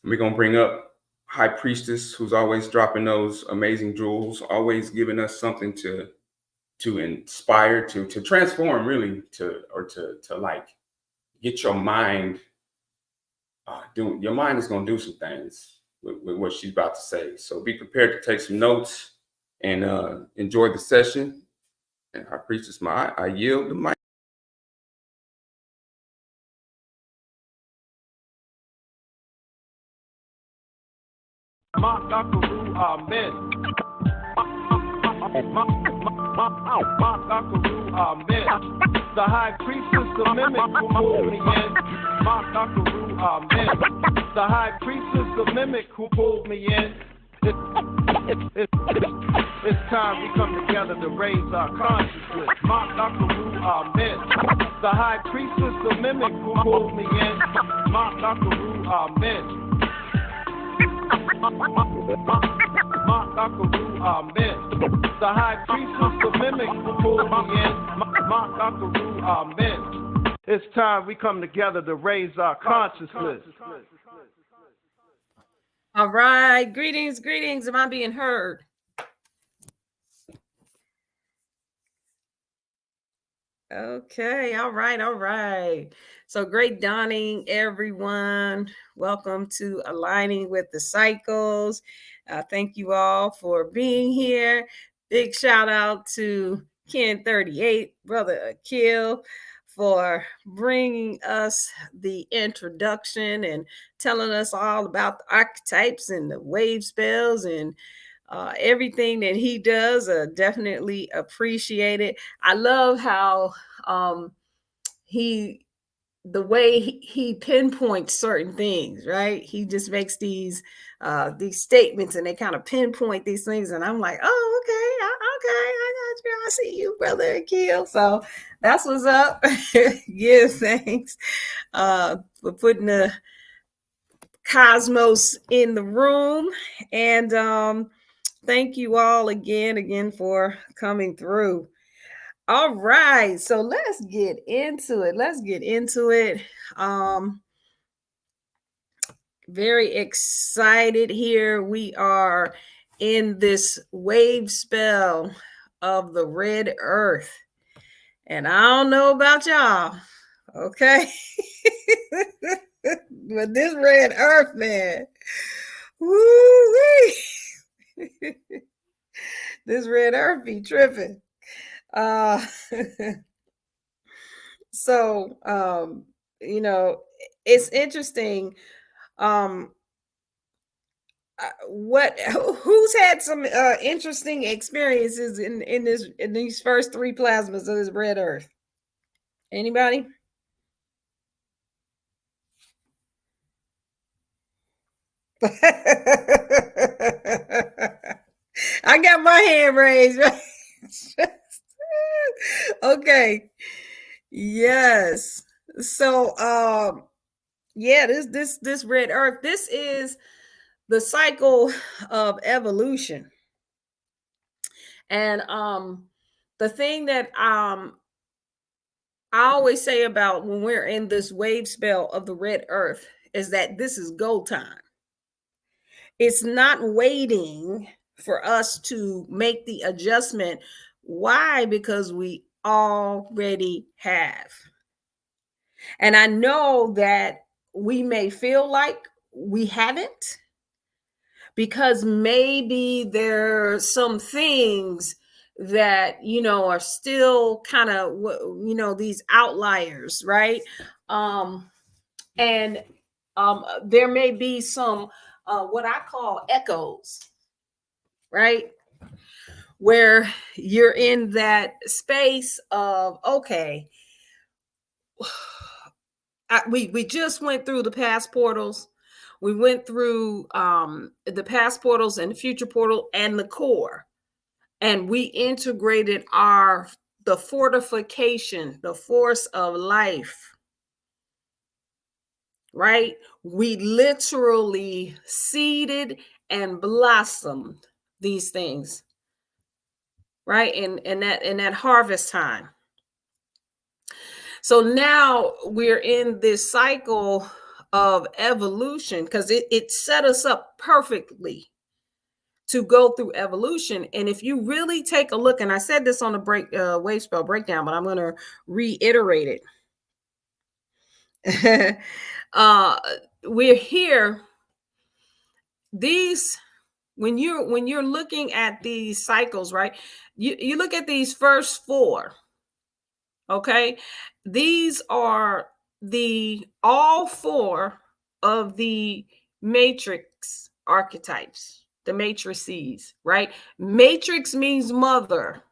We're going to bring up High Priestess, who's always dropping those amazing jewels, always giving us something to inspire, to transform, really, to like get your mind doing. Your mind is going to do some things with what she's about to say. So be prepared to take some notes and enjoy the session. And High Priestess, I yield the mic. The high priestess, the mimic who pulled me in. The high priestess, the mimic who pulled me in. It's time we come together to raise our consciousness. Amen. The high priestess, the mimic who pulled me in. Amen. Amen. The high priestess, the mimic who pulled me in. Amen. It's time we come together to raise our consciousness. All right. Greetings. Am I being heard? Okay. All right. So great dawning, everyone. Welcome to Aligning with the Cycles. Thank you all for being here. Big shout out to Ken 38, Brother Akil, for bringing us the introduction and telling us all about the archetypes and the wave spells and everything that he does. Definitely appreciate it. I love how the way he pinpoints certain things, right? He just makes these statements and they kind of pinpoint these things. And I'm like, oh, okay, I got you. I see you, Brother Akil. So that's what's up. Give thanks for putting the cosmos in the room. And thank you all again for coming through. All right, so let's get into it. Very excited here. We are in this wave spell of the red earth. And I don't know about y'all, okay? But this red earth, man, woo-wee. This red earth be tripping. So it's interesting. Who's had some interesting experiences in these first three plasmas of this red earth? Anybody? I got my hand raised. Okay. Yes. So this red earth, this is the cycle of evolution. And the thing that I always say about when we're in this wave spell of the red earth is that this is go time. It's not waiting for us to make the adjustment. Why? Because we already have. And I know that we may feel like we haven't, because maybe there's some things that are still kind of these outliers, right? And there may be some what I call echoes, right? Where you're in that space of, okay, we just went through the past portals. We went through the past portals and the future portal and the core. And we integrated the fortification, the force of life, right? We literally seeded and blossomed these things, right? In that harvest time. So now we're in this cycle of evolution, because it set us up perfectly to go through evolution. And if you really take a look, and I said this on the wave spell breakdown, but I'm going to reiterate it. uh we're here, these, when you're looking at these cycles, right, you look at these first four. Okay, these are the all four of the matrix archetypes, the matrices, right? Matrix means mother.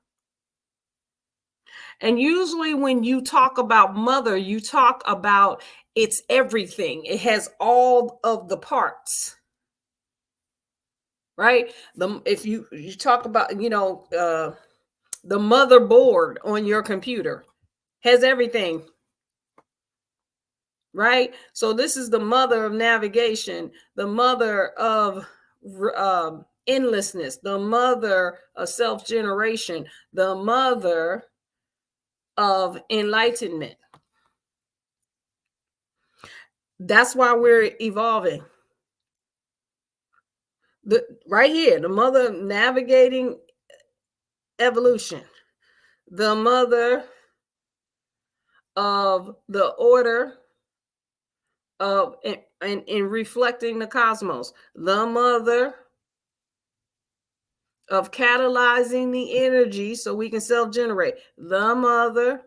And usually when you talk about mother, you talk about it's everything. It has all of the parts, right? If you talk about, the motherboard on your computer has everything, right? So this is the mother of navigation, the mother of endlessness, the mother of self-generation, the mother of enlightenment. That's why we're evolving. Right here, the mother of navigating evolution, the mother of the order of and in reflecting the cosmos, the mother of catalyzing the energy so we can self-generate, the mother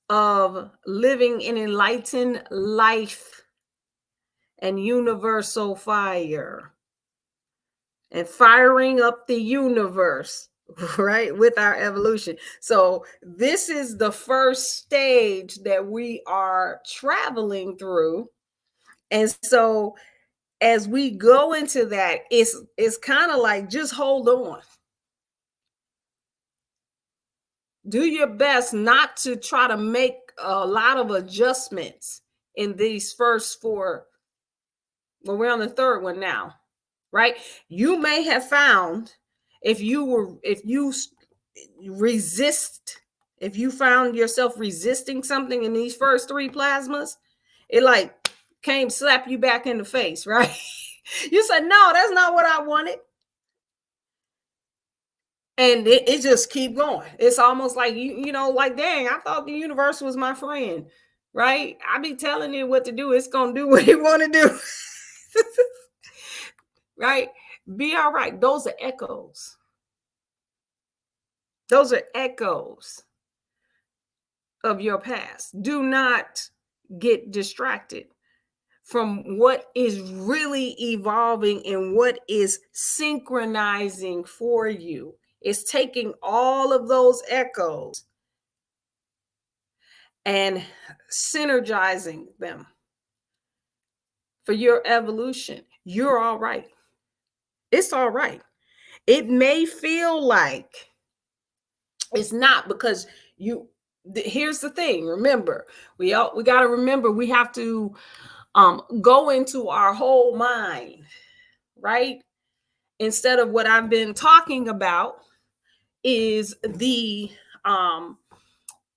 of living an enlightened life and universal fire and firing up the universe, right, with our evolution. So this is the first stage that we are traveling through. And so as we go into that, it's kind of like, just hold on. Do your best not to try to make a lot of adjustments in these first four. Well, we're on the third one now, right? You may have found, if you resist, if you found yourself resisting something in these first three plasmas, it like came slap you back in the face, right? You said, no, that's not what I wanted. And it just keep going. It's almost like like, dang, I thought the universe was my friend, right? I be telling it what to do. It's gonna do what it want to do. Right? Be all right. Those are echoes. Those are echoes of your past. Do not get distracted from what is really evolving and what is synchronizing for you. It's taking all of those echoes and synergizing them for your evolution. You're all right. It's all right. It may feel like it's not, because here's the thing. Remember, we got to remember, we have to go into our whole mind, right? Instead of what I've been talking about is the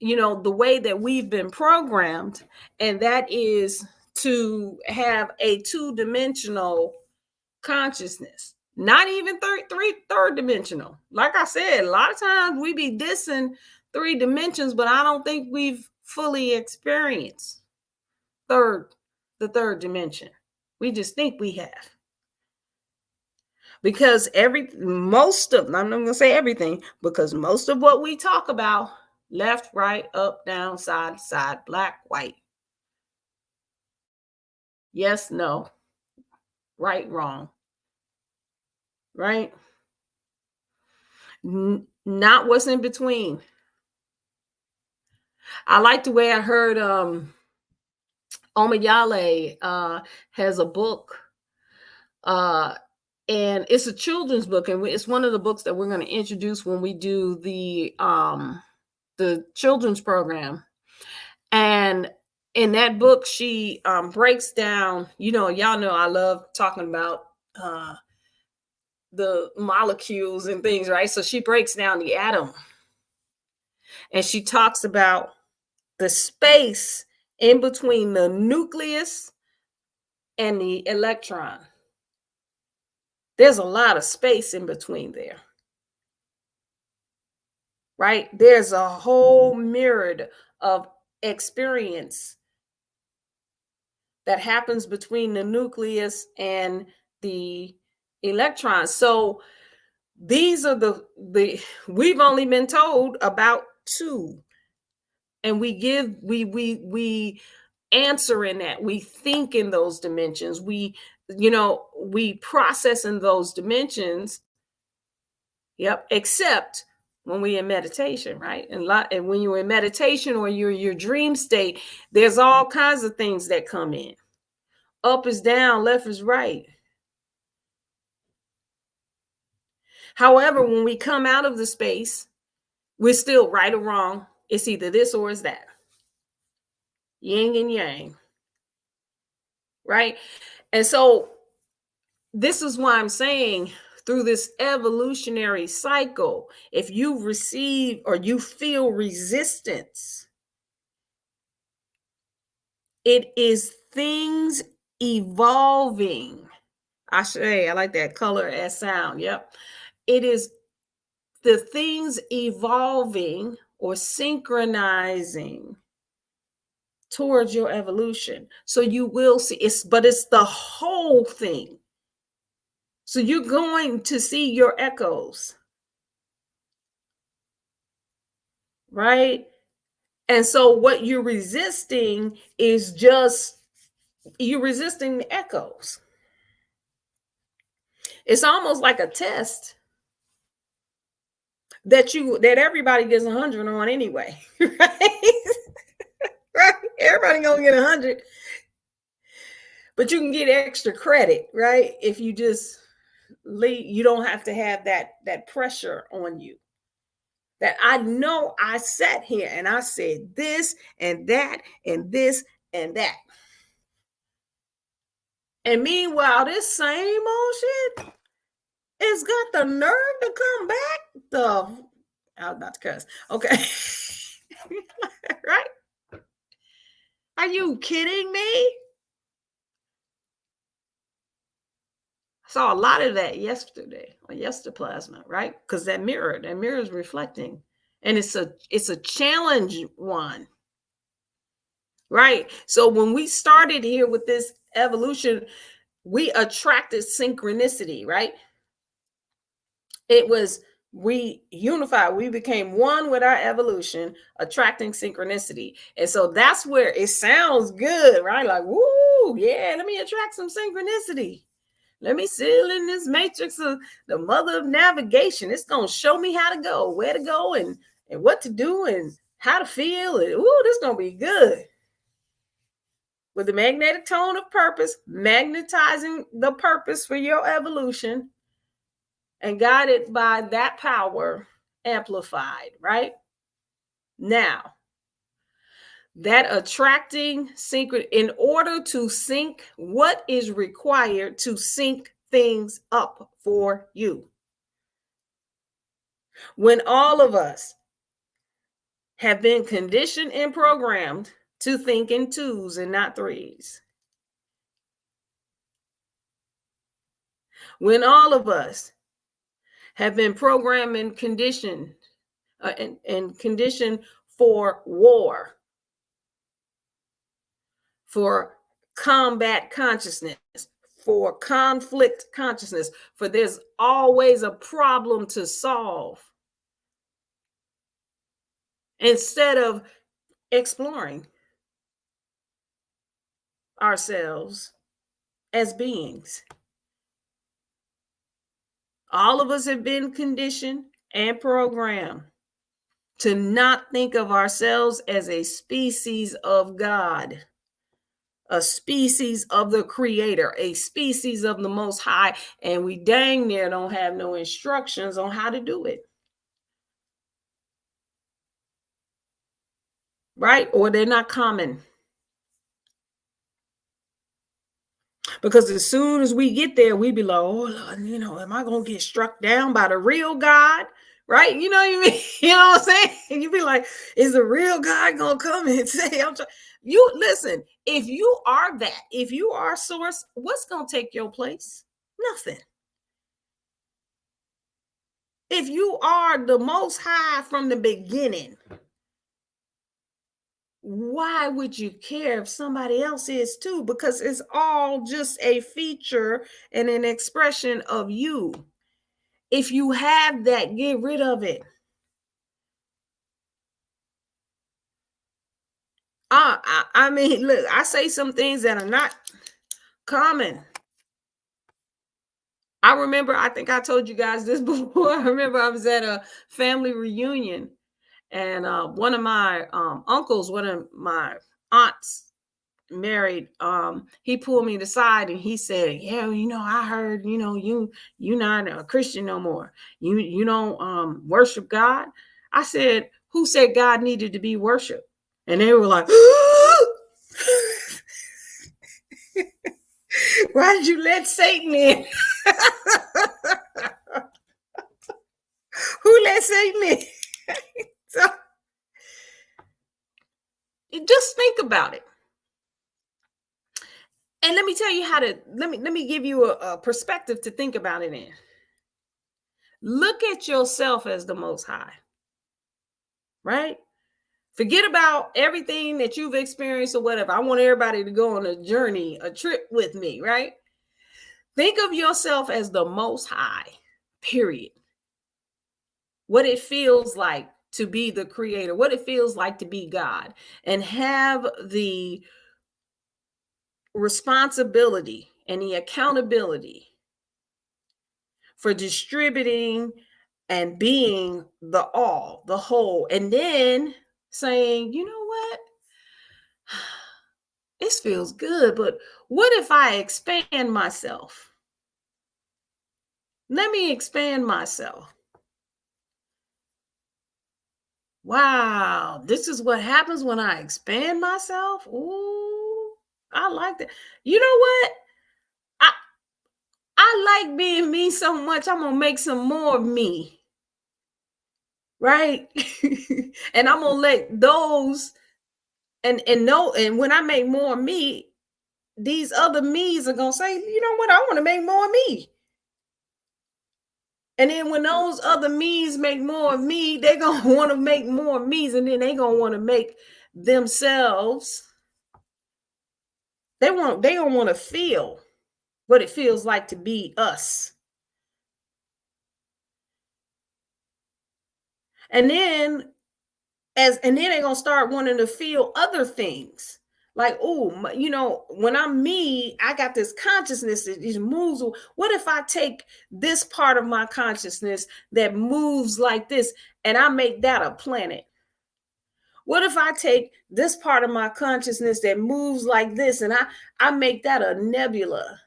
the way that we've been programmed, and that is to have a two-dimensional consciousness, not even third dimensional. Like I said, a lot of times we be dissing three dimensions, but I don't think we've fully experienced the third dimension. We just think we have. Because I'm not going to say everything, because most of what we talk about, left, right, up, down, side, black, white, yes, no, right, wrong, right? Not what's in between. I like the way I heard Omayale has a book, and it's a children's book, and it's one of the books that we're going to introduce when we do the children's program. And in that book, she breaks down, y'all know I love talking about the molecules and things, right? So she breaks down the atom, and she talks about the space in between the nucleus and the electron. There's a lot of space in between there, right? There's a whole myriad of experience that happens between the nucleus and the electrons. So these are the we've only been told about two, and we answer in that, we think in those dimensions, we process in those dimensions. Yep, except when we're in meditation, right? And when you're in meditation or you're in your dream state, there's all kinds of things that come in. Up is down, left is right. However, when we come out of the space, we're still right or wrong. It's either this or it's that. Yin and yang. Right? And so this is why I'm saying, through this evolutionary cycle, if you receive or you feel resistance, it is things evolving. I like that color as sound. Yep. It is the things evolving or synchronizing towards your evolution. So you will see but it's the whole thing. So you're going to see your echoes, right? And so what you're resisting is just, you're resisting the echoes. It's almost like a test that everybody gets 100 on anyway, right? Right? Everybody gonna get 100, but you can get extra credit, right? If you just leave, you don't have to have that pressure on you. That I know I sat here and I said this and that and this and that. And meanwhile, this same old shit, it's got the nerve to come back. I was about to cuss. Okay. Right? Are you kidding me? I saw a lot of that yesterday on Yesterplasma, right? Because that mirror is reflecting. And it's a challenge one. Right? So when we started here with this evolution, we attracted synchronicity, right? It was, we unified, we became one with our evolution, attracting synchronicity. And so that's where it sounds good, right? Like, woo, yeah, let me attract some synchronicity. Let me seal in this matrix of the mother of navigation. It's going to show me how to go, where to go, and what to do, and how to feel. And ooh, this is going to be good. With the magnetic tone of purpose, magnetizing the purpose for your evolution, and guided by that power, amplified, right? Now, that attracting synchron, in order to sync, what is required to sync things up for you? When all of us have been conditioned and programmed to think in twos and not threes. When all of us have been programmed and conditioned and conditioned for war, for combat consciousness, for conflict consciousness, for there's always a problem to solve, instead of exploring ourselves as beings. All of us have been conditioned and programmed to not think of ourselves as a species of God, a species of the Creator, a species of the Most High, and we dang near don't have no instructions on how to do it. Right? Or they're not common. Because as soon as we get there, we be like, oh, Lord, am I going to get struck down by the real God? Right? You know what I mean? You know what I'm saying? You be like, is the real God going to come and say, You listen, if you are that, if you are source, what's going to take your place? Nothing. If you are the most high from the beginning, why would you care if somebody else is too? Because it's all just a feature and an expression of you. If you have that, get rid of it. I mean, look, I say some things that are not common. I remember, I think I told you guys this before. I remember I was at a family reunion, and one of my uncles, one of my aunts married, he pulled me aside and he said, yeah, I heard, you're not a Christian no more. You don't worship God. I said, who said God needed to be worshiped? And they were like, why did you let Satan in? Who let Satan in? So just think about it. And let me tell you how to let me give you a perspective to think about it in. Look at yourself as the most high, right? Forget about everything that you've experienced or whatever. I want everybody to go on a journey, a trip with me, right? Think of yourself as the most high, period. What it feels like to be the creator, what it feels like to be God, and have the responsibility and the accountability for distributing and being the all, the whole, and then saying, you know what? This feels good, but what if I expand myself? Let me expand myself. Wow, this is what happens when I expand myself. Ooh, I like that. You know what? I I like being me so much. I'm gonna make some more of me, right? And I'm gonna let those and no, and when I make more of me, these other me's are gonna say, you know what? I want to make more of me. And then when those other me's make more of me, they're gonna want to make more of me's, and then they're gonna want to make themselves. They don't want to feel what it feels like to be us. And then and then they're gonna start wanting to feel other things. Like, oh, when I'm me, I got this consciousness that just moves. What if I take this part of my consciousness that moves like this and I make that a planet? What if I take this part of my consciousness that moves like this and I make that a nebula?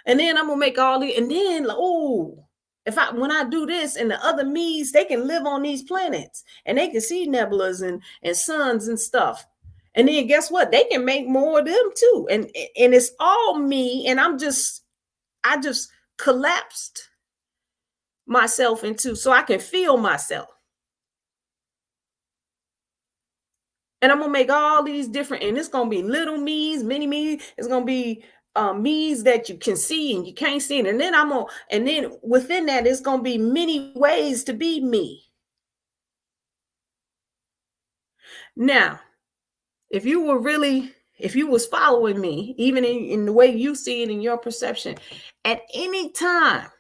And then I'm gonna make all the, and then oh, if I when I do this and the other me's, they can live on these planets and they can see nebulas and suns and stuff. And then guess what? They can make more of them too. And it's all me, and I just collapsed myself into so I can feel myself. And I'm gonna make all these different, and it's gonna be little me's, mini me. It's gonna be me's that you can see and you can't see. And then and then within that, it's gonna be many ways to be me. Now, if you was following me, even in the way you see it in your perception, at any time,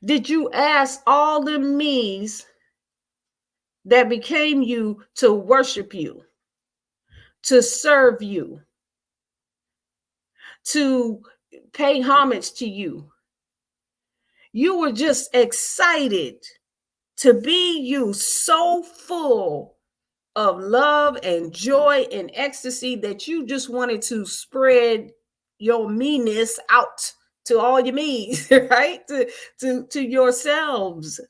did you ask all the me's that became you to worship you, to serve you, to pay homage to you? You were just excited to be you, so full of love and joy and ecstasy that you just wanted to spread your meanness out to all your me's, right? To yourselves,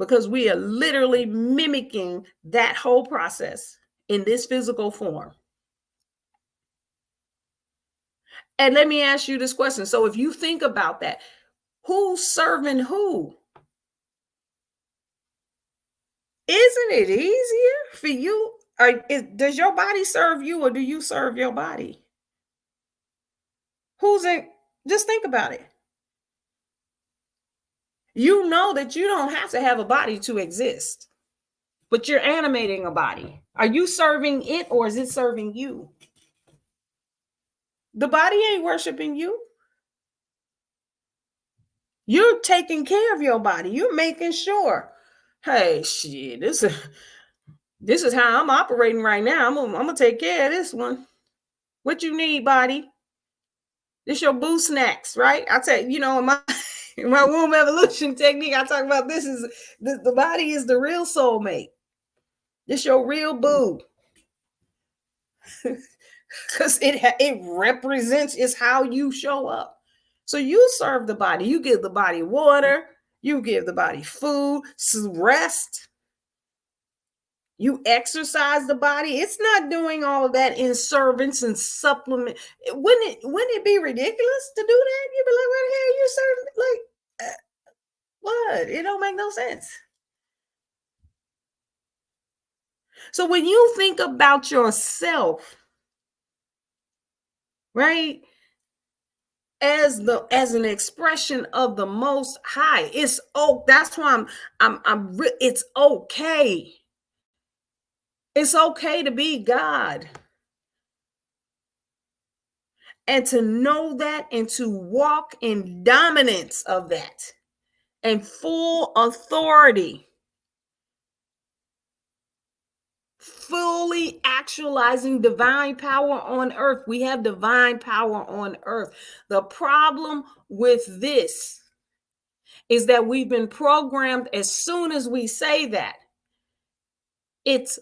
because we are literally mimicking that whole process in this physical form. And let me ask you this question. So if you think about that, who's serving who? Isn't it easier for you? Does your body serve you, or do you serve your body? Who's in? Just think about it. You know that you don't have to have a body to exist, but you're animating a body. Are you serving it, or is it serving you? The body ain't worshiping you. You're taking care of your body. You're making sure, hey, shit, this is how I'm operating right now. I'm gonna take care of this one. What you need, body? This your boo snacks, right? I tell you, in my in my womb evolution technique, I talk about this is the body is the real soulmate. This your real boo. Because it represents is how you show up. So you serve the body. You give the body water. You give the body food, rest. You exercise the body. It's not doing all of that in servants and supplement. Wouldn't it be ridiculous to do that? You'd be like, what the hell are you serving? Like, what? It don't make no sense. So when you think about yourself, right, as an expression of the Most High, that's why it's okay. It's okay to be God. And to know that and to walk in dominance of that and full authority, fully actualizing divine power on earth. We have divine power on earth. The problem with this is that we've been programmed. As soon as we say that, it's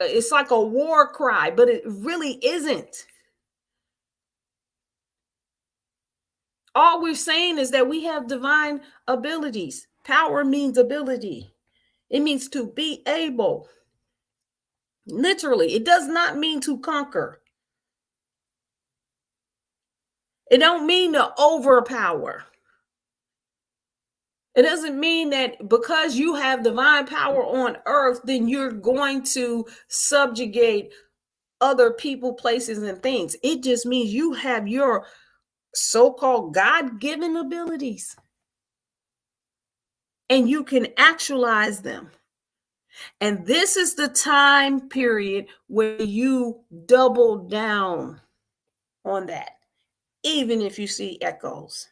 it's like a war cry, but it really isn't. All we're saying is that we have divine abilities. Power means ability. It means to be able. Literally, it does not mean to conquer. It don't mean to overpower. It doesn't mean that because you have divine power on earth, then you're going to subjugate other people, places, and things. It just means you have your so-called God-given abilities, and you can actualize them. And this is the time period where you double down on that, even if you see echoes.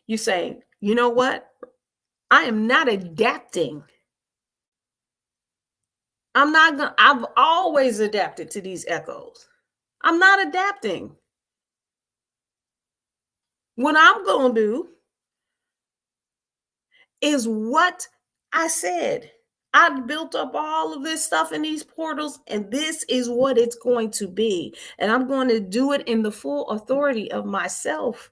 You say, you know what? I am not adapting. I've always adapted to these echoes. I'm not adapting. What I'm going to do is what I said. I built up all of this stuff in these portals, and this is what it's going to be. And I'm going to do it in the full authority of myself,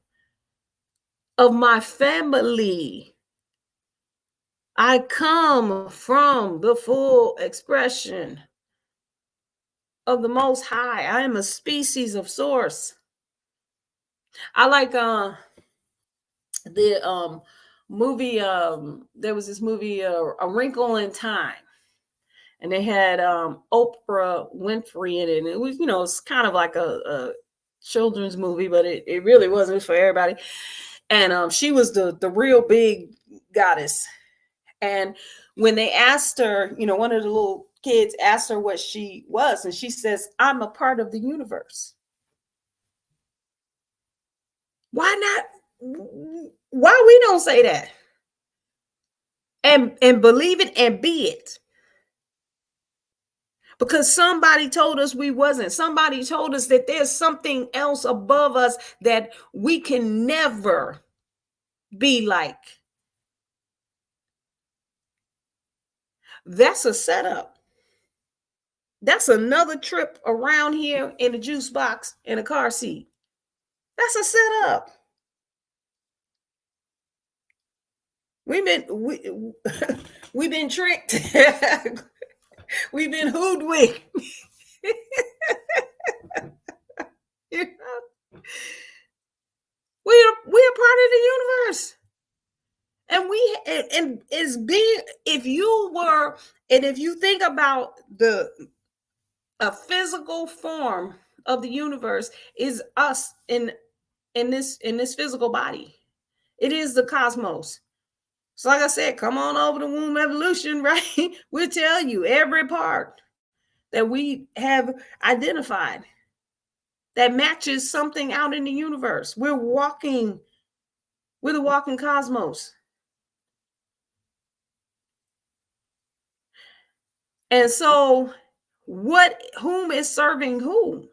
of my family. I come from the full expression of the Most High. I am a species of source. I like the movie. There was this movie, A Wrinkle in Time, and they had Oprah Winfrey in it. And it was, it's kind of like a children's movie, but it really wasn't for everybody. And she was the real big goddess. And when they asked her, one of the little kids asked her what she was, and she says, I'm a part of the universe. Why not? Why we don't say that? And believe it and be it. Because somebody told us we wasn't. Somebody told us that there's something else above us that we can never be like. That's a setup. That's another trip around here in a juice box in a car seat. That's a setup. We've been tricked. We've been hoodwinked. We're part of the universe. And it's being, if you were, and if you think about a physical form of the universe is us in this physical body. It is the cosmos. So like I said, come on over to womb evolution, right? We'll tell you every part that we have identified that matches something out in the universe. We're the walking cosmos. And so whom is serving whom?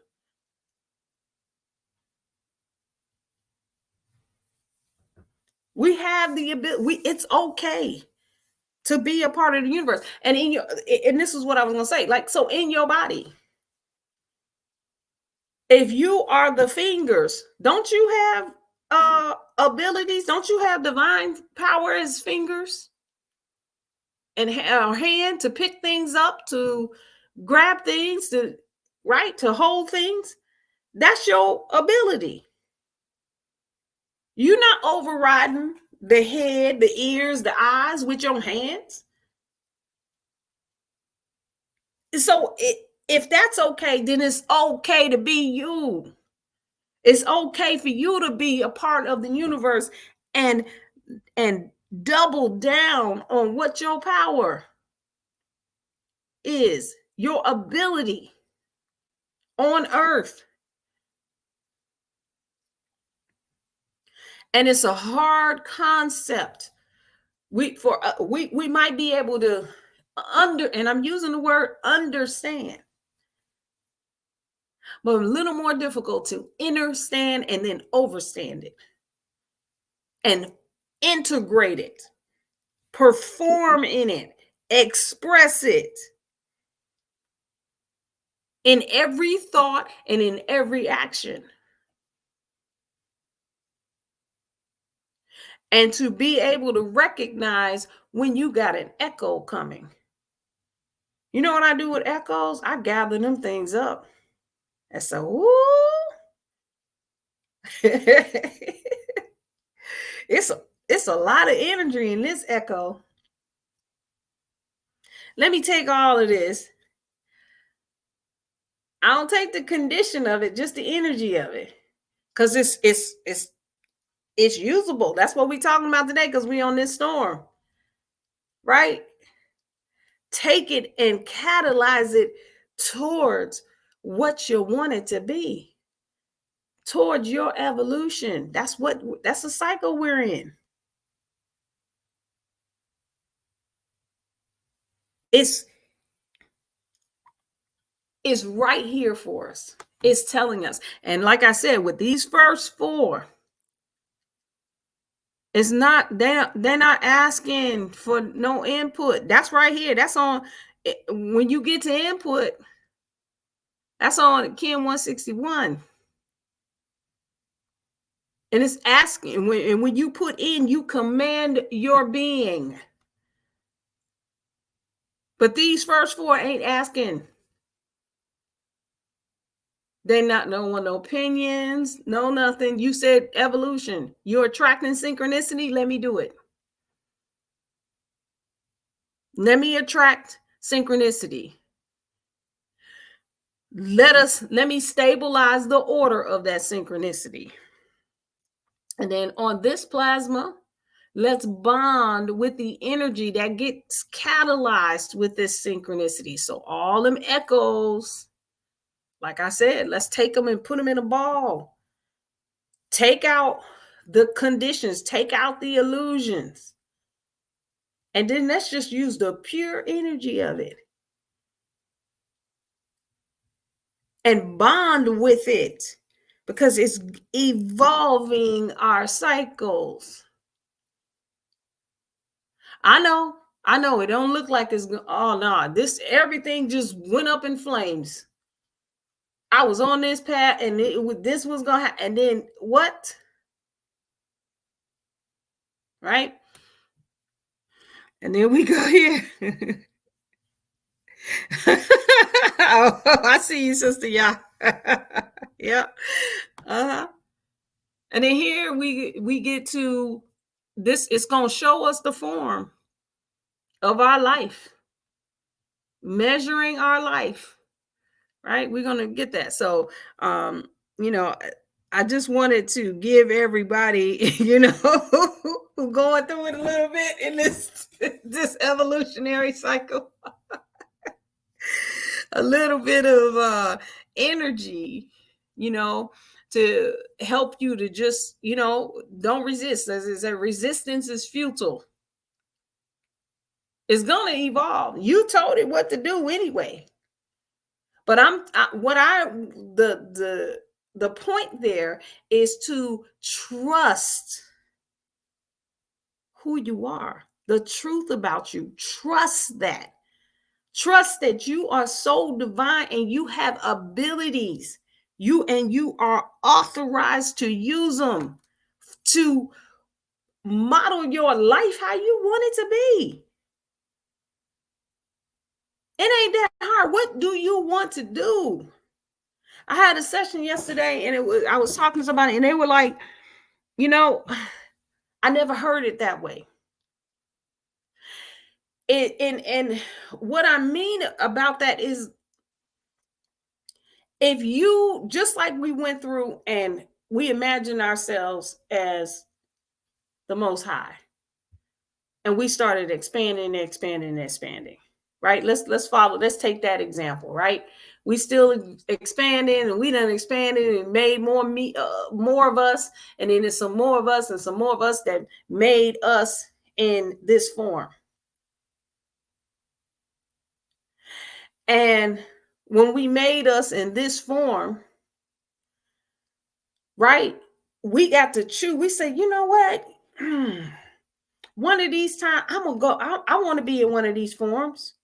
We have the ability, it's okay to be a part of the universe. And this is what I was gonna say. Like, so in your body, if you are the fingers, don't you have abilities? Don't you have divine power as fingers and a hand to pick things up, to grab things, to hold things? That's your ability. You're not overriding the head, the ears, the eyes with your hands. So if that's okay, then it's okay to be you. It's okay for you to be a part of the universe and double down on what your power is, your ability on earth. And it's a hard concept. We might be able to and I'm using the word understand, but a little more difficult to understand and then overstand it and integrate it, perform in it, express it in every thought and in every action. And to be able to recognize when you got an echo coming. You know what I do with echoes? I gather them things up. And so, woo, it's a lot of energy in this echo. Let me take all of this. I don't take the condition of it, just the energy of it. Because it's usable. That's what we're talking about today, because we on this storm. Right? Take it and catalyze it towards what you want it to be, towards your evolution. That's the cycle we're in. It's right here for us. It's telling us. And like I said, with these first four, it's not, they're not asking for no input. That's right here. That's on, when you get to input, that's on Kin 161. And it's asking, when you put in, you command your being. But these first four ain't asking. They not knowing no opinions, no nothing. You said evolution. You're attracting synchronicity. Let me do it. Let me attract synchronicity. Let me stabilize the order of that synchronicity. And then on this plasma, let's bond with the energy that gets catalyzed with this synchronicity. So all them echoes, like I said, let's take them and put them in a ball. Take out the conditions, take out the illusions. And then let's just use the pure energy of it and bond with it, because it's evolving our cycles. I know it don't look like it's, oh no, everything just went up in flames. I was on this path and this was gonna happen, and then what? Right? And then we go here. Oh, I see you, sister. Yeah. Yeah. Uh-huh. And then here we get to This is going to show us the form of our life, measuring our life, right? We're going to get that. So, you know, I just wanted to give everybody, you know, who going through it a little bit in this evolutionary cycle, a little bit of energy, you know, to help you to just, you know, don't resist. As I said, resistance is futile. It's going to evolve. You told it what to do anyway. But the point there is to trust who you are, the truth about you. Trust that. Trust that you are so divine and you have abilities. You are authorized to use them to model your life how you want it to be. It ain't that hard. What do you want to do? I had a session yesterday and I was talking to somebody and they were like, you know, I never heard it that way. And what I mean about that is, if you, just like we went through and we imagine ourselves as the Most High, and we started expanding, right? Let's follow. Let's take that example, right? We still expanding, and we done expanded and made more of us, and then there's some more of us and some more of us that made us in this form. And when we made us in this form, right, we got to choose. We say, you know what? One of these times, I'm gonna go. I want to be in one of these forms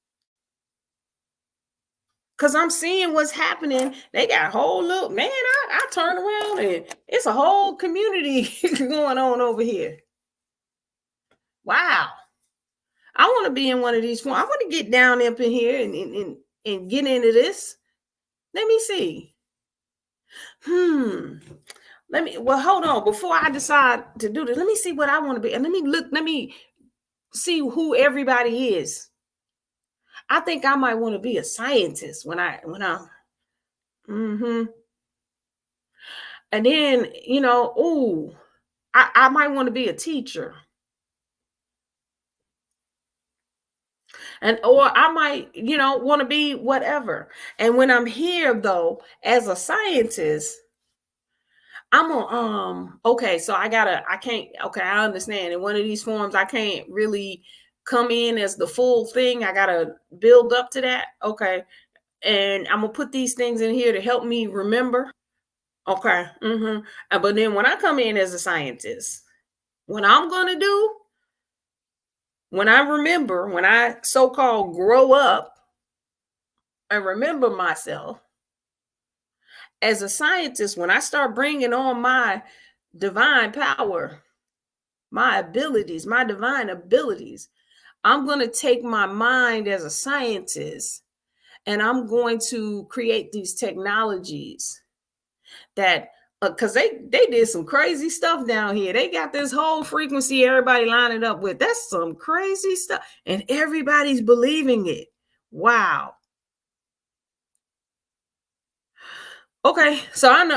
because I'm seeing what's happening. They got a whole little man. I turn around and it's a whole community going on over here. Wow. I want to be in one of these forms. I want to get down up in here and get into this. Let me see. Well, hold on. Before I decide to do this, let me see what I want to be. And let me see who everybody is. I think I might want to be a scientist mm-hmm. And then, you know, I might want to be a teacher. Or I might, you know, want to be whatever. And when I'm here though, as a scientist, I'm on okay, so I can't, okay, I understand. In one of these forms, I can't really come in as the full thing. I gotta build up to that. Okay. And I'm gonna put these things in here to help me remember. Okay. But then when I come in as a scientist, what I'm gonna do, when I remember, when I so-called grow up and remember myself as a scientist, when I start bringing on my divine power, my abilities, my divine abilities, I'm going to take my mind as a scientist and I'm going to create these technologies that, because they did some crazy stuff down here. They got this whole frequency everybody lining up with. That's some crazy stuff. And everybody's believing it. Wow. Okay, so I know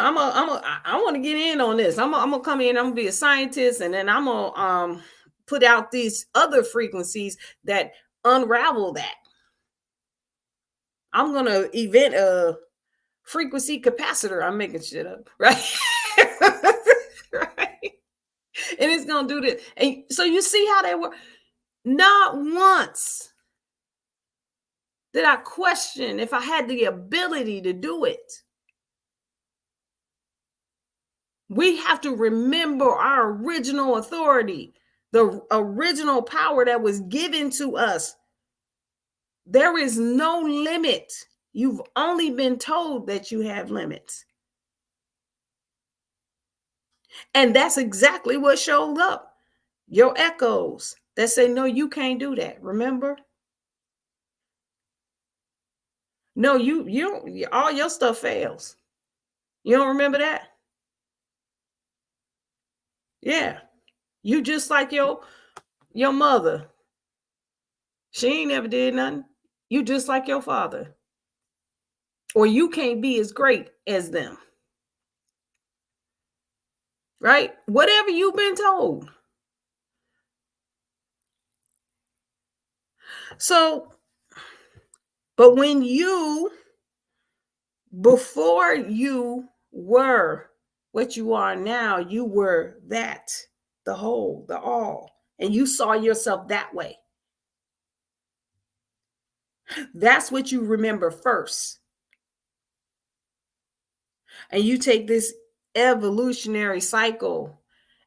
I want to get in on this. I'm gonna come in. I'm gonna be a scientist, and then I'm gonna put out these other frequencies that unravel that. I'm gonna invent a frequency capacitor. I'm making shit up, right? Right, and it's gonna do this. And so you see how they work. Not once did I question if I had the ability to do it. We have to remember our original authority, the original power that was given to us. There is no limit. You've only been told that you have limits. And that's exactly what showed up. Your echoes that say, no, you can't do that. Remember? No, you all your stuff fails. You don't remember that? Yeah. You just like your mother. She ain't never did nothing. You just like your father. Or you can't be as great as them. Right? Whatever you've been told. So, but when before you were what you are now, you were that, the whole, the all, and you saw yourself that way. That's what you remember first. And you take this evolutionary cycle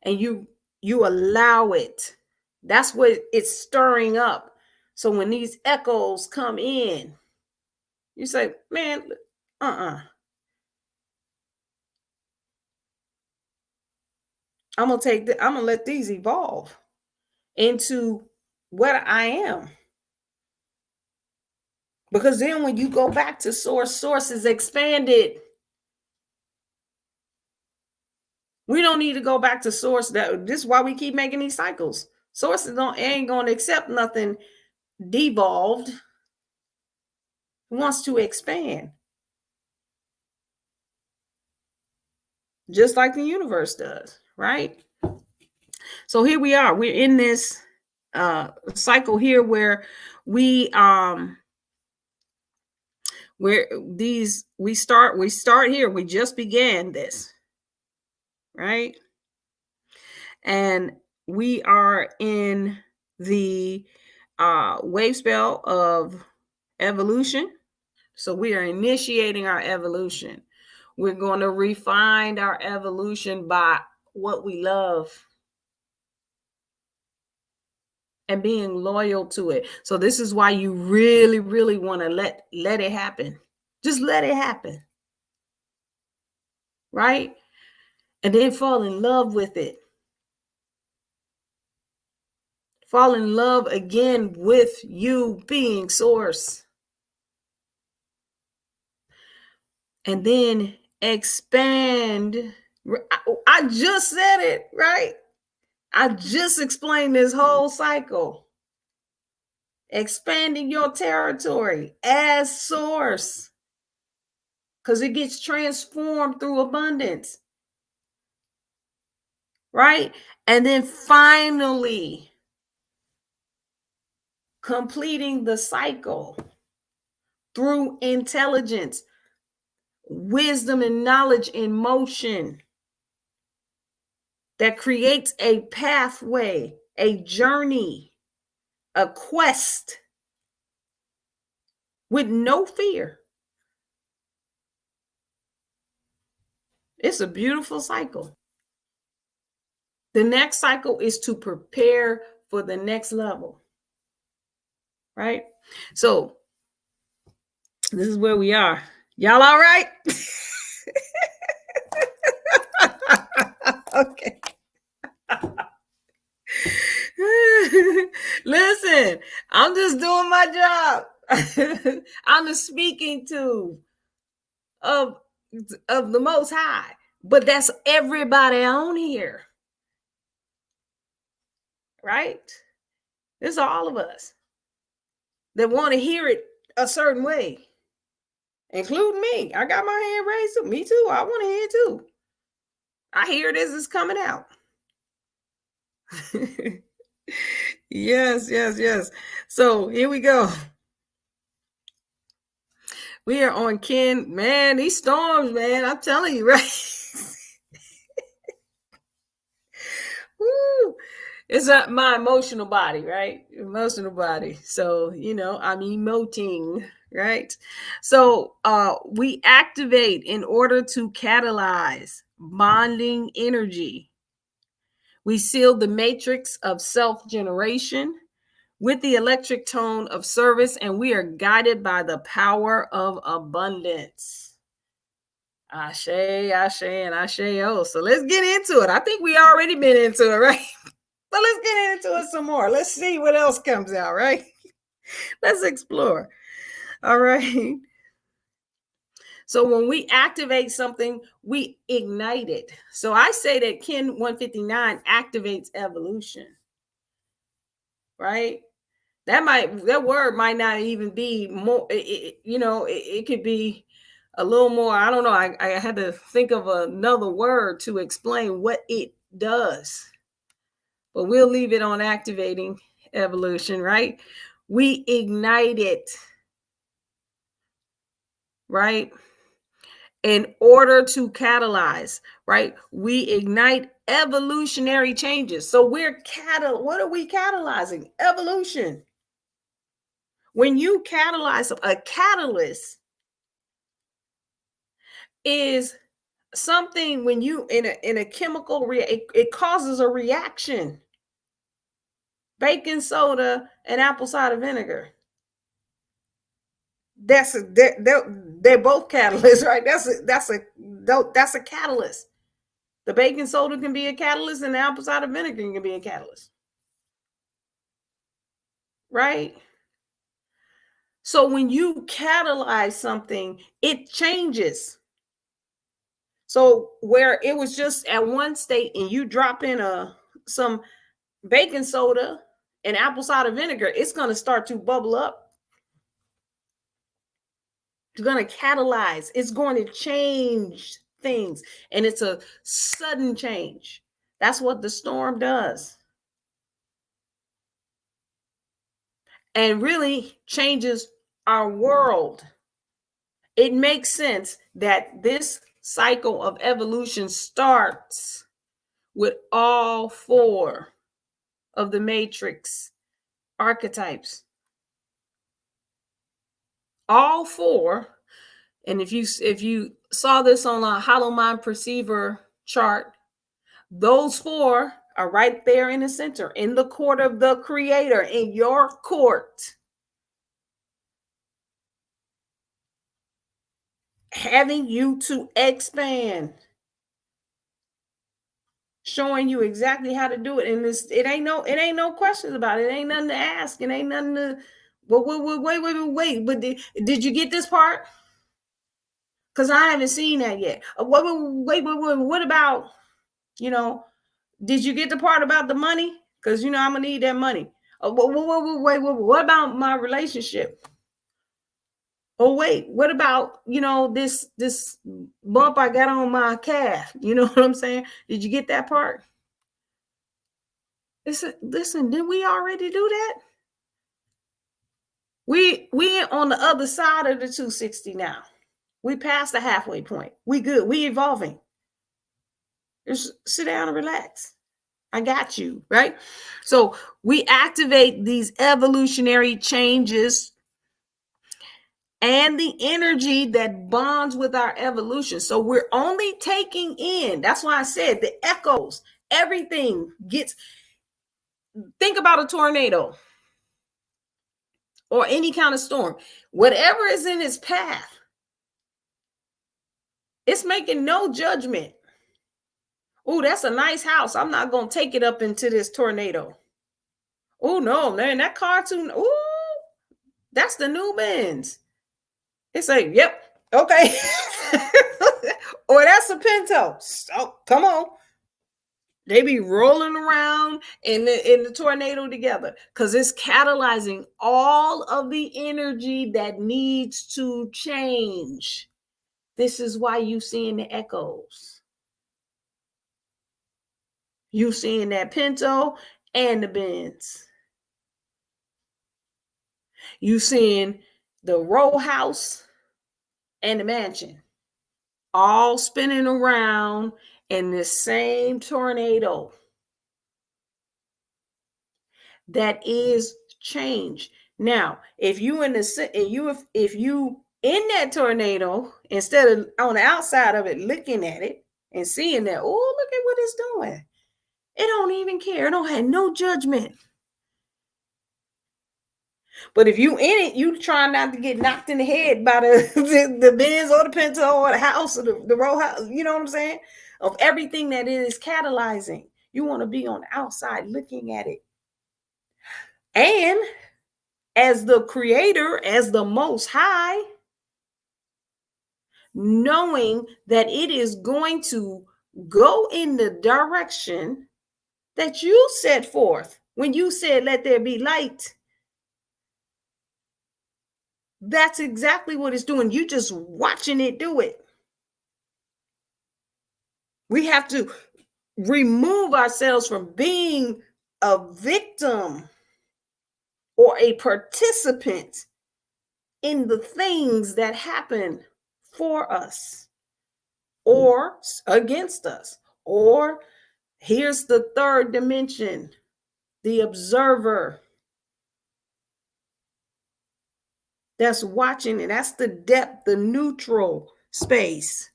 and you allow it. That's what it's stirring up. So when these echoes come in, you say, man, I'm gonna let these evolve into what I am. Because then when you go back to source is expanded. We don't need to go back to source. This is why we keep making these cycles. Sources ain't gonna accept nothing devolved. It wants to expand. Just like the universe does, right? So here we are. We're in this cycle here where we start here. We just began this, right? And we are in the wave spell of evolution. So we are initiating our evolution. We're going to refine our evolution by what we love and being loyal to it. So this is why you really, really want to let it happen. Just let it happen. Right? And then fall in love with it. Fall in love again with you being source. And then expand. I just said it, right? I just explained this whole cycle. Expanding your territory as source. Because it gets transformed through abundance. Right? And then finally completing the cycle through intelligence, wisdom, and knowledge in motion that creates a pathway, a journey, a quest with no fear. It's a beautiful cycle. The next cycle is to prepare for the next level. Right? So this is where we are. Y'all all right? Okay. Listen, I'm just doing my job. I'm the speaking tube of the Most High, but that's everybody on here, right? This is all of us that want to hear it a certain way, including me. I got my hand raised. Me too. I want to hear it too. I hear it as it's coming out. Yes. So here we go. We are on Ken. Man, these storms, man, I'm telling you, right? Woo. It's my emotional body, right? Emotional body. So, I'm emoting, right? So we activate in order to catalyze bonding energy. We seal the matrix of self-generation with the electric tone of service, and we are guided by the power of abundance. Ashe, ashe, and ashe. So let's get into it. I think we already been into it, right? But let's get into it some more. Let's see what else comes out, right? Let's explore. All right. So when we activate something, we ignite it. So I say that Kin 159 activates evolution, right? That word might not even be more, it could be a little more. I don't know. I had to think of another word to explain what it does, but we'll leave it on activating evolution, right? We ignite it, right? In order to catalyze, right? We ignite evolutionary changes. So what are we catalyzing? Evolution. When you catalyze, a catalyst is something when you in a chemical it causes a reaction. Baking soda and apple cider vinegar. They're both catalysts, right? That's a catalyst. The baking soda can be a catalyst, and the apple cider vinegar can be a catalyst, right? So when you catalyze something, it changes. So where it was just at one state, and you drop in some baking soda and apple cider vinegar, it's going to start to bubble up. It's going to catalyze. It's going to change things, and it's a sudden change. That's what the storm does. And really changes our world. It makes sense that this cycle of evolution starts with all four of the matrix archetypes. All four. And if you saw this on a Hollow Mind Perceiver chart, those four are right there in the center, in the court of the creator, in your court, having you to expand, showing you exactly how to do it. And it ain't no questions about it. It ain't nothing to ask. It ain't nothing to. But wait. But did you get this part? Because I haven't seen that yet. Wait. What about, did you get the part about the money? Because, I'm going to need that money. Wait. What about my relationship? Oh, wait. What about, this bump I got on my calf? You know what I'm saying? Did you get that part? Listen, didn't we already do that? We on the other side of the 260 now. We passed the halfway point. We good. We evolving. Just sit down and relax. I got you, right? So we activate these evolutionary changes and the energy that bonds with our evolution. So we're only taking in, that's why I said the echoes, everything gets, think about a tornado or any kind of storm. Whatever is in its path, it's making no judgment. Oh, that's a nice house. I'm not going to take it up into this tornado. Oh, no, man, that cartoon. Oh, that's the new Benz. It's like, yep, okay. Or that's a Pinto. Oh, come on. They be rolling around in the tornado together because it's catalyzing all of the energy that needs to change. This is why you seeing the echoes. You seeing that Pinto and the Benz. You seeing the row house and the mansion all spinning around in the same tornado. That is change. Now, if you in that tornado, instead of on the outside of it looking at it and seeing that, oh, look at what it's doing. It don't even care. It don't have no judgment. But if you in it, you try not to get knocked in the head by the Benz or the Pinto or the house or the row house. You know what I'm saying? Of everything that it is catalyzing. You want to be on the outside looking at it. And as the creator, as the most high, knowing that it is going to go in the direction that you set forth when you said, let there be light. That's exactly what it's doing. You just watching it do it. We have to remove ourselves from being a victim or a participant in the things that happen for us or against us. Or here's the third dimension, the observer that's watching it. That's the depth, the neutral space.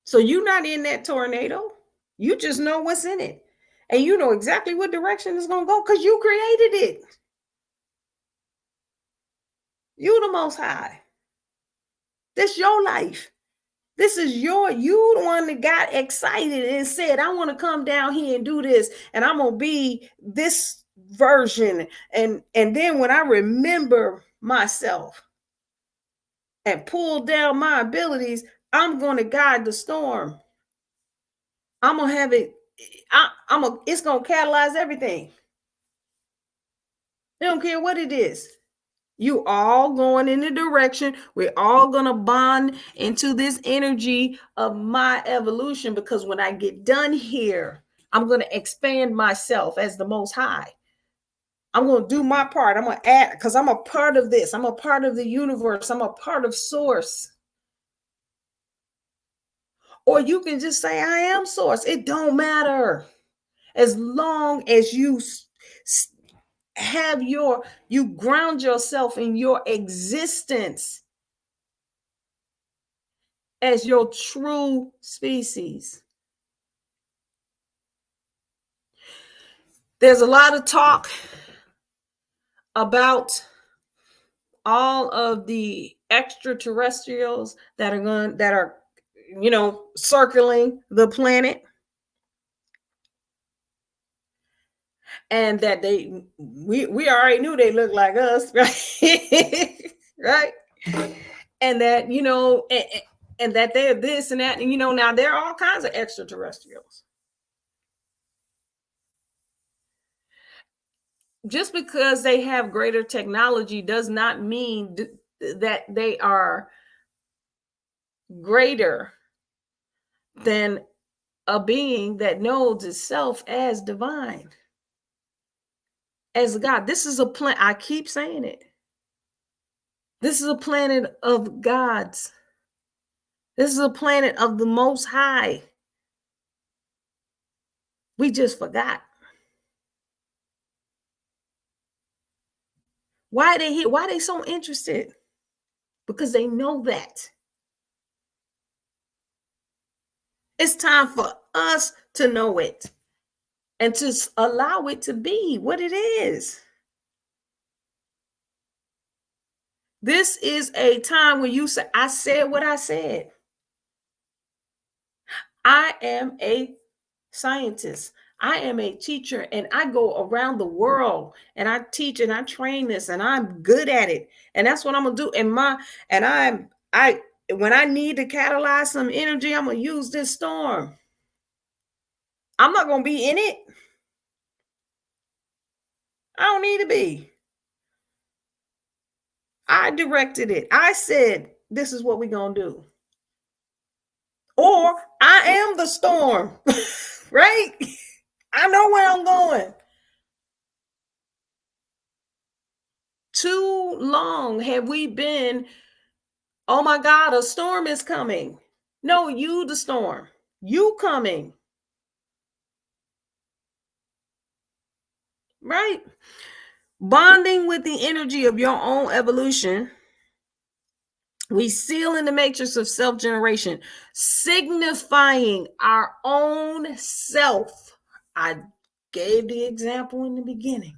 So you're not in that tornado. You just know what's in it. And you know exactly what direction it's going to go because you created it. You the Most High. This your life. This is you the one that got excited and said, I want to come down here and do this. And I'm going to be this version. And then when I remember myself and pull down my abilities, I'm going to guide the storm. I'm going to have it. It's going to catalyze everything. They don't care what it is. You all going in the direction. We're all going to bond into this energy of my evolution, because when I get done here, I'm going to expand myself as the Most High. I'm going to do my part. I'm going to add, because I'm a part of this. I'm a part of the universe. I'm a part of Source. Or you can just say, I am Source. It don't matter. As long as you you ground yourself in your existence as your true species. There's a lot of talk about all of the extraterrestrials that are circling the planet, and that we already knew they look like us, right? Right? And that and that they're this and that, and now there are all kinds of extraterrestrials. Just because they have greater technology does not mean that they are greater than a being that knows itself as divine, as God. This is a planet. I keep saying it. This is a planet of gods. This is a planet of the Most High. We just forgot. Why are they here? Why are they so interested? Because they know that. It's time for us to know it and to allow it to be what it is. This is a time when you say, I said what I said. I am a scientist. I am a teacher, and I go around the world and I teach and I train this, and I'm good at it. And that's what I'm gonna do. When I need to catalyze some energy, I'm gonna use this storm. I'm not gonna be in it. I don't need to be. I directed it. I said, this is what we're gonna do. Or I am the storm, right? I know where I'm going. Too long have we been, oh my God, a storm is coming. No, you the storm. You coming. Right? Bonding with the energy of your own evolution. We seal in the matrix of self-generation, signifying our own self. I gave the example in the beginning.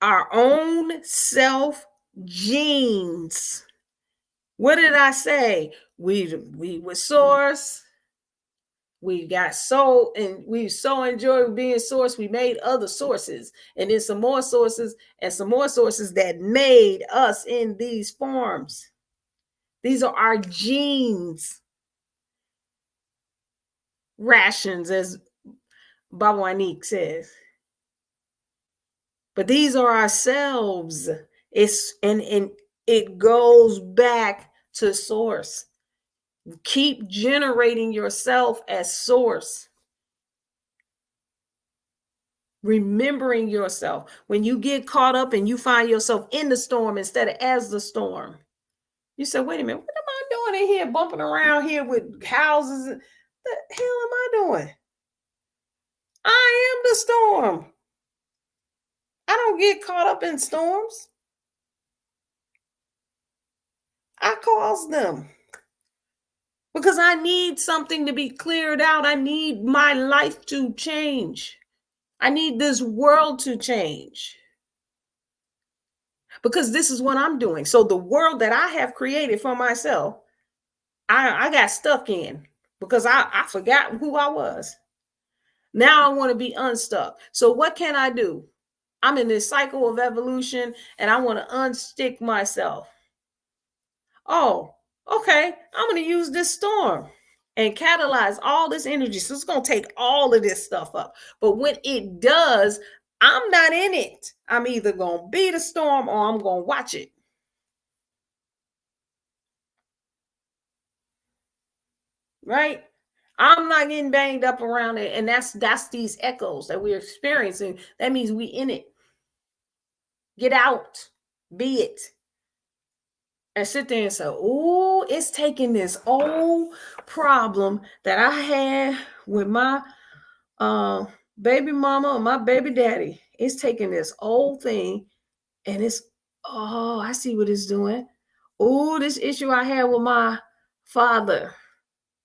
Our own self genes. What did I say? We were Source. We so enjoyed being source. We made other sources, and then some more sources, and some more sources that made us in these forms. These are our genes, rations, as Baba Wanik says. But these are ourselves. And it goes back to source. Keep generating yourself as source. Remembering yourself. When you get caught up and you find yourself in the storm instead of as the storm, you say, wait a minute, what am I doing in here bumping around here with houses? The hell am I doing? I am the storm. I don't get caught up in storms. I cause them. Because I need something to be cleared out. I need my life to change. I need this world to change. Because this is what I'm doing. So the world that I have created for myself, I got stuck in because I forgot who I was. Now I want to be unstuck. So what can I do? I'm in this cycle of evolution and I want to unstick myself. Oh, okay. I'm going to use this storm and catalyze all this energy. So it's going to take all of this stuff up. But when it does, I'm not in it. I'm either going to be the storm or I'm going to watch it. Right? I'm not getting banged up around it. And that's these echoes that we're experiencing. That means we in it. Get out. Be it. And sit there and say, oh, it's taking this old problem that I had with my baby mama or my baby daddy. It's taking this old thing and I see what it's doing. Oh, this issue I had with my father.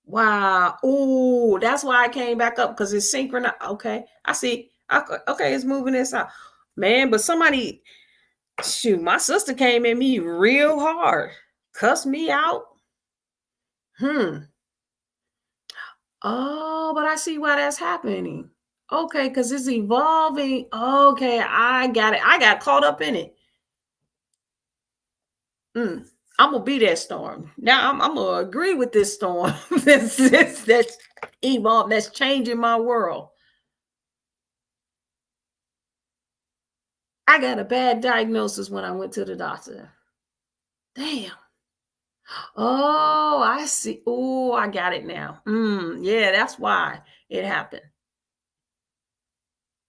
Wow. Oh, that's why I came back up, because it's synchronized. Okay. I see. Okay, it's moving this out. Man, but somebody, shoot, my sister came at me real hard. Cussed me out. Oh, but I see why that's happening. Okay, because it's evolving. Okay, I got it. I got caught up in it. I'm gonna be that storm. Now I'm gonna agree with this storm that's evolved, that's changing my world. I got a bad diagnosis when I went to the doctor. Damn. Oh, I see. Oh, I got it now. Yeah, that's why it happened.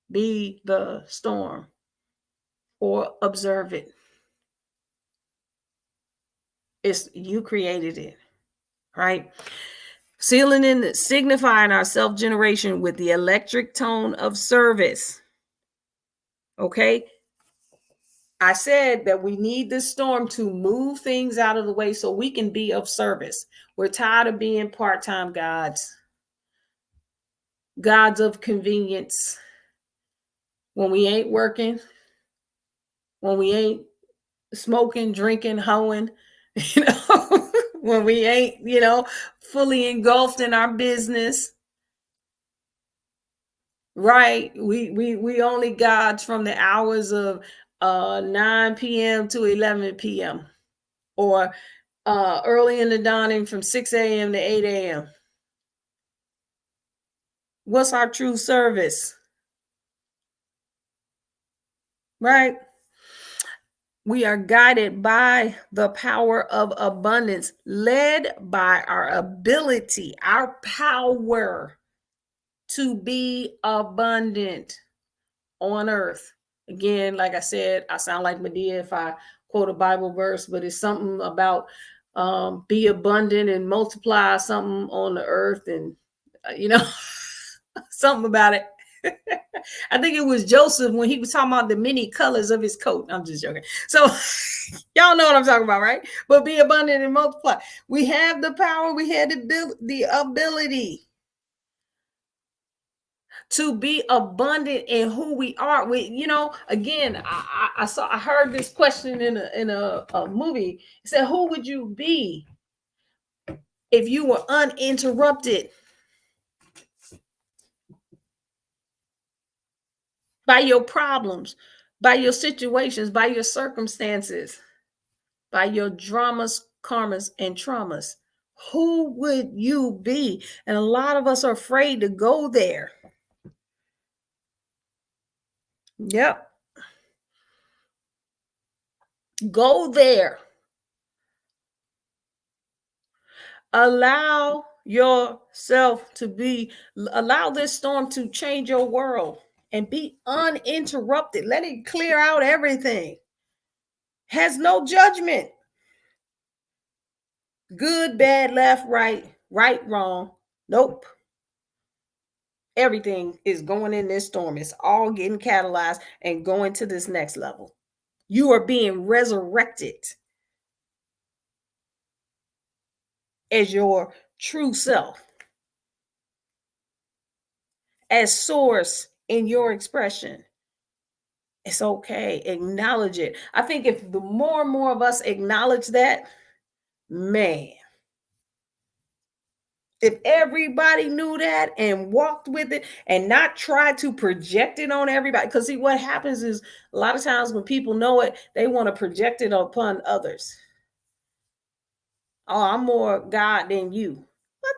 Be the storm or observe it. It's you created it, right? Sealing in, signifying our self-generation with the electric tone of service. Okay. I said that we need this storm to move things out of the way so we can be of service. We're tired of being part-time gods of convenience. When we ain't working, when we ain't smoking, drinking, hoeing, when we ain't, fully engulfed in our business. Right. We only gods from the hours of 9 p.m. to 11 p.m. or early in the dawning from 6 a.m. to 8 a.m. What's our true service? Right? We are guided by the power of abundance, led by our ability, our power to be abundant on earth. Again, like I said, I sound like Medea if I quote a Bible verse, but it's something about be abundant and multiply something on the earth, and something about it. I think it was Joseph when he was talking about the many colors of his coat. I'm just joking. So y'all know what I'm talking about, right? But be abundant and multiply. We have the power. We had the ability to be abundant in who we are. Again, I heard this question in a movie. It said, who would you be if you were uninterrupted? by your problems, by your situations, by your circumstances, by your dramas, karmas, and traumas. Who would you be? And a lot of us are afraid to go there. Yep. Go there. Allow yourself to be, allow this storm to change your world and be uninterrupted. Let it clear out everything. Has no judgment. Good, bad, left, right, right, wrong. Nope. Everything is going in this storm. It's all getting catalyzed and going to this next level. You are being resurrected as your true self, as source in your expression. It's okay. Acknowledge it. I think if the more and more of us acknowledge that, man, if everybody knew that and walked with it and not try to project it on everybody, because see, what happens is a lot of times when people know it, they want to project it upon others. Oh, I'm more God than you. But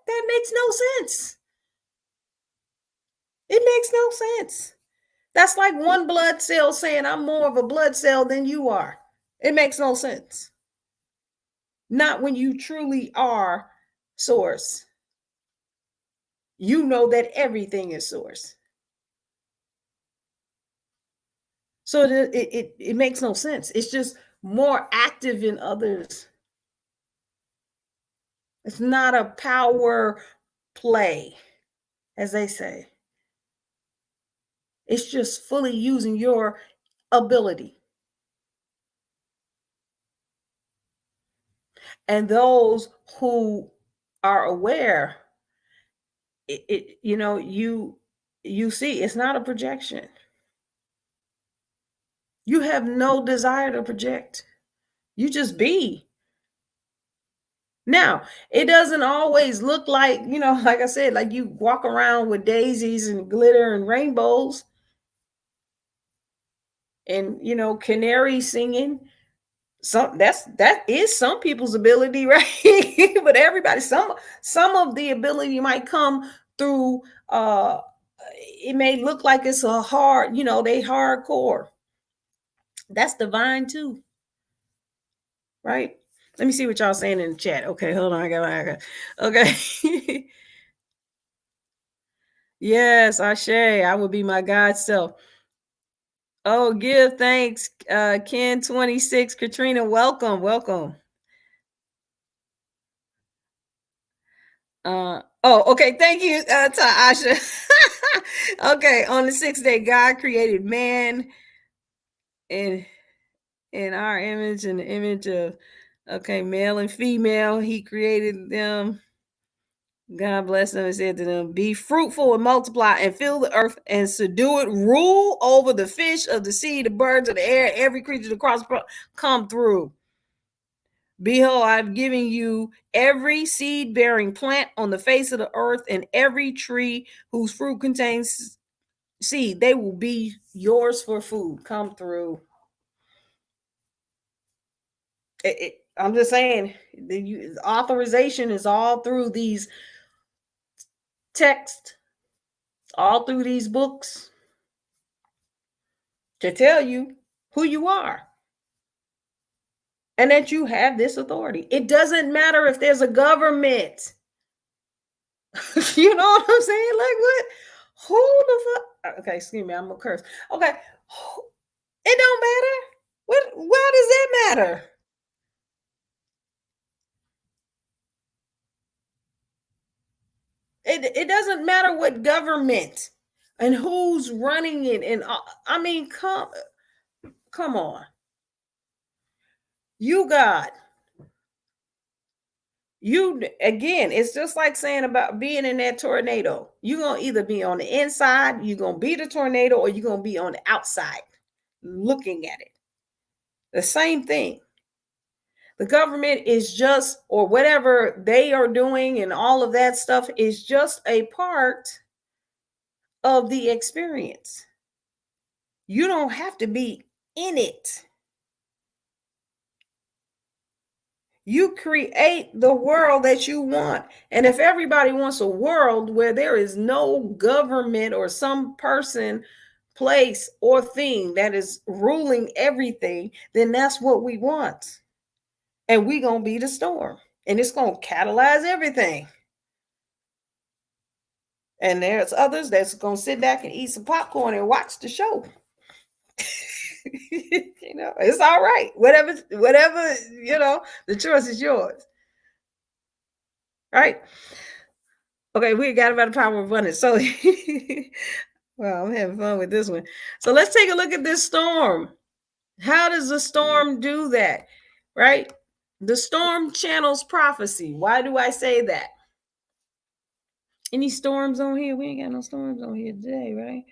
that makes no sense. It makes no sense. That's like one blood cell saying, I'm more of a blood cell than you are. It makes no sense. Not when you truly are source. You know that everything is source. So it makes no sense. It's just more active in others. It's not a power play, as they say. It's just fully using your ability. And those who are aware, you see, it's not a projection. You have no desire to project. You just be. Now, it doesn't always look like, like I said, like you walk around with daisies and glitter and rainbows and, canary singing. That is some people's ability, right? But everybody, some of the ability might come through, it may look like it's a hard, they hardcore. That's divine too, right? Let me see what y'all saying in the chat. Okay, hold on. I got okay. Yes, Ashe, I would be my God self. Oh, give thanks, Ken 26, Katrina, welcome. Okay, thank you, Tasha. Okay, on the sixth day, God created man in our image and the image of, male and female. He created them. God bless them and said to them, be fruitful and multiply and fill the earth and subdue it. Rule over the fish of the sea, the birds of the air, every creature that cross come through. Behold, I've given you every seed-bearing plant on the face of the earth and every tree whose fruit contains seed. They will be yours for food. Come through. I'm just saying, the authorization is all through these texts, all through these books, to tell you who you are and that you have this authority. It doesn't matter if there's a government. You know what I'm saying? Like, what? Who the fuck? Okay, excuse me, I'm gonna curse. Okay, it don't matter. Why does that matter? It doesn't matter what government and who's running it. And I mean, come on. You God. You again, it's just like saying about being in that tornado. You're gonna either be on the inside, you're gonna be the tornado, or you're gonna be on the outside looking at it. The same thing. The government is just, or whatever they are doing, and all of that stuff is just a part of the experience. You don't have to be in it. You create the world that you want. And if everybody wants a world where there is no government or some person, place, or thing that is ruling everything, then that's what we want. And we're going to be the storm. And it's going to catalyze everything. And there's others that's going to sit back and eat some popcorn and watch the show. It's all right. Whatever, the choice is yours. Right? Okay, we got about the power of abundance. So, well, I'm having fun with this one. So let's take a look at this storm. How does the storm do that? Right? The storm channels prophecy. Why do I say that? Any storms on here? We ain't got no storms on here today, right?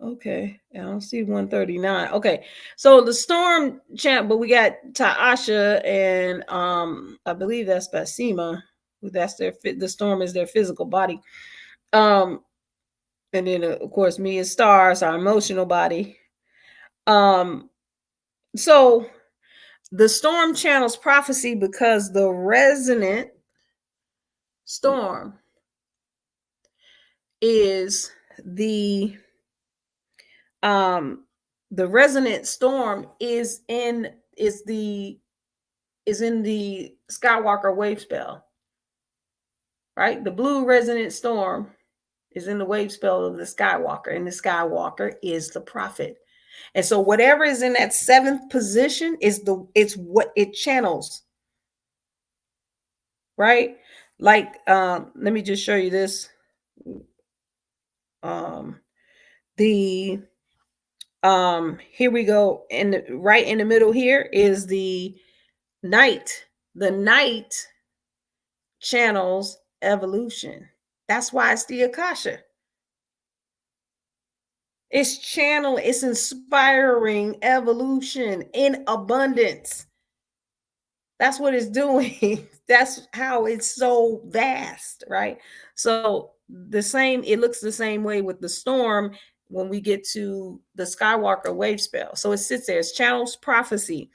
Okay, I don't see 139. Okay, so the storm chant, but we got Taasha and I believe that's Basima. That's the storm is their physical body. And then of course me and Stars, our emotional body. So the storm channels prophecy because the resonant storm is the resonant storm is in the Skywalker wave spell, right? The blue resonant storm is in the wave spell of the Skywalker, and the Skywalker is the prophet. And so whatever is in that seventh position it's what it channels, right? Like let me just show you this. The Here we go, and right in the middle here is the night. The night channels evolution. That's why it's the Akasha. It's inspiring evolution in abundance. That's what it's doing. That's how it's so vast, right? So it looks the same way with the storm when we get to the Skywalker wave spell. So it sits there, it's channels prophecy.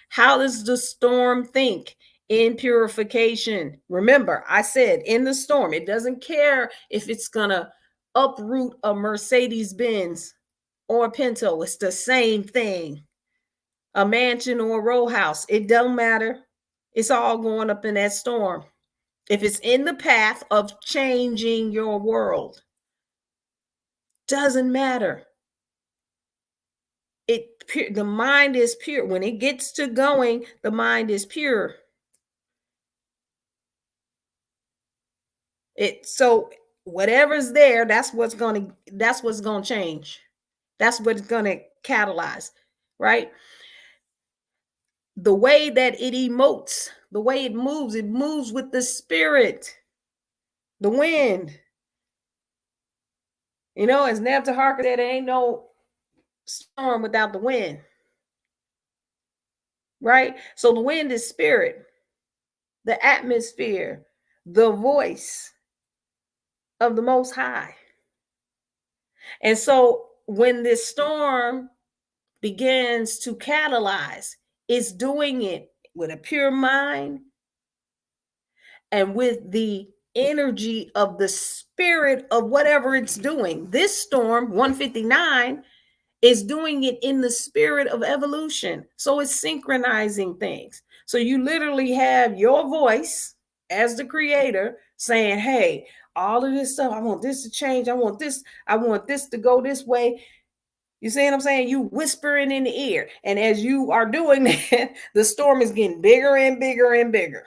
How does the storm think? In purification. Remember, I said in the storm, it doesn't care if it's gonna uproot a Mercedes Benz or a Pinto. It's the same thing. A mansion or a row house, it don't matter. It's all going up in that storm. If it's in the path of changing your world, doesn't matter. The mind is pure. When it gets to going, the mind is pure. So whatever's there, that's what's gonna change. That's what's gonna catalyze, right? The way that it emotes, the way it moves with the spirit, the wind. As Neb to Harker said, there ain't no storm without the wind. Right? So the wind is spirit, the atmosphere, the voice of the Most High. And so when this storm begins to catalyze, it's doing it with a pure mind and with the energy of the spirit of whatever it's doing. This storm, 159, is doing it in the spirit of evolution. So it's synchronizing things. So you literally have your voice as the creator saying, hey, all of this stuff, I want this to change. I want this to go this way. You see what I'm saying? You whispering in the ear. And as you are doing that, the storm is getting bigger and bigger and bigger.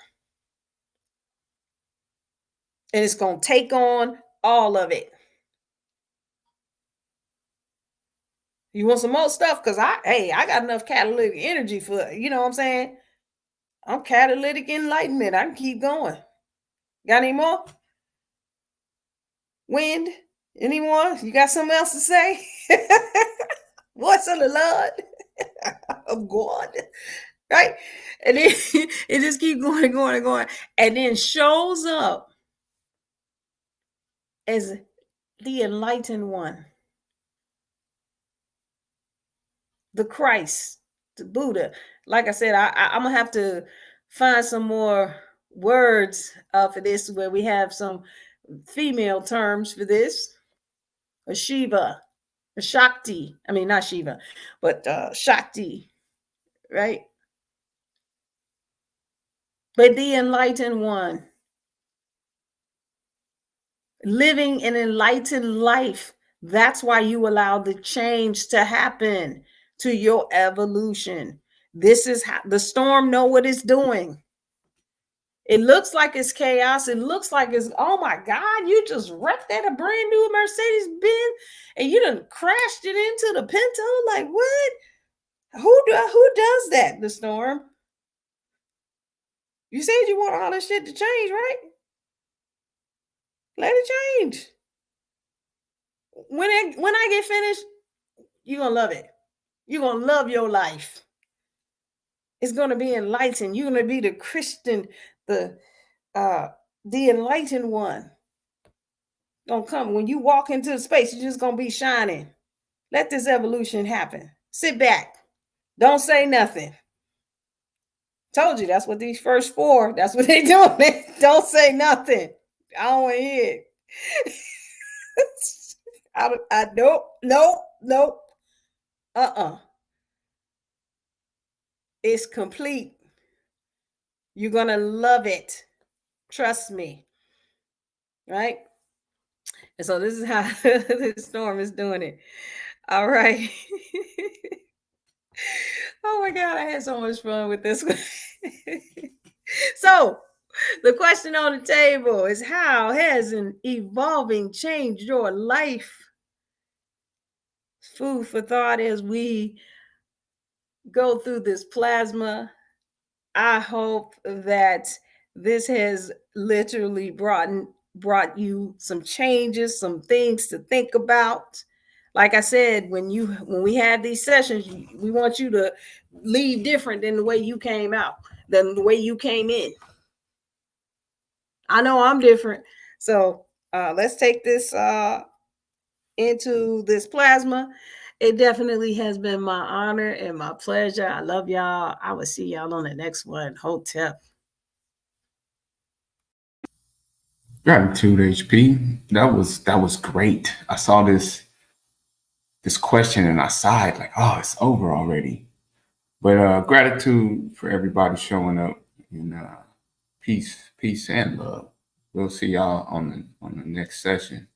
And it's going to take on all of it. You want some more stuff? Because I got enough catalytic energy for, you know what I'm saying? I'm catalytic enlightenment. I can keep going. Got any more? Wind? Any more? You got something else to say? Voice of the Lord of God. Right? And then it just keeps going and going and going. And then shows up as the enlightened one. the Christ, the Buddha. Like I said, I'm gonna have to find some more words for this where we have some female terms for this. A Shiva, a Shakti. I mean, not Shiva, but Shakti, right? But the enlightened one, living an enlightened life. That's why you allow the change to happen to your evolution. This is how the storm know what it's doing. It looks like it's chaos. It looks like it's, oh my God, you just wrecked at a brand new Mercedes Benz and you done crashed it into the Pinto. Like what? Who does that? The storm. You said you want all this shit to change, right? Let it change. When I get finished, you're gonna love it. You're gonna love your life. It's gonna be enlightened. You're gonna be the Christian, the enlightened one. Gonna come when you walk into the space, you're just gonna be shining. Let this evolution happen. Sit back. Don't say nothing. Told you that's what these first four, that's what they doing. Don't say nothing. I don't want to hear it. Nope. It's complete. You're gonna love it. Trust me. Right? And so this is how the storm is doing it. All right. Oh my God, I had so much fun with this one. So the question on the table is, how has an evolving changed your life? Food for thought as we go through this plasma. I hope that this has literally brought you some changes, some things to think about. Like I said, when we have these sessions, we want you to leave different than the way you came out, than the way you came in. I know I'm different. So let's take this into this plasma. It definitely has been my honor and my pleasure. I love y'all. I will see y'all on the next one. Hotep. Gratitude, HP. That was great. I saw this question and I sighed like, oh, it's over already. But gratitude for everybody showing up, and peace and love. We'll see y'all on the next session.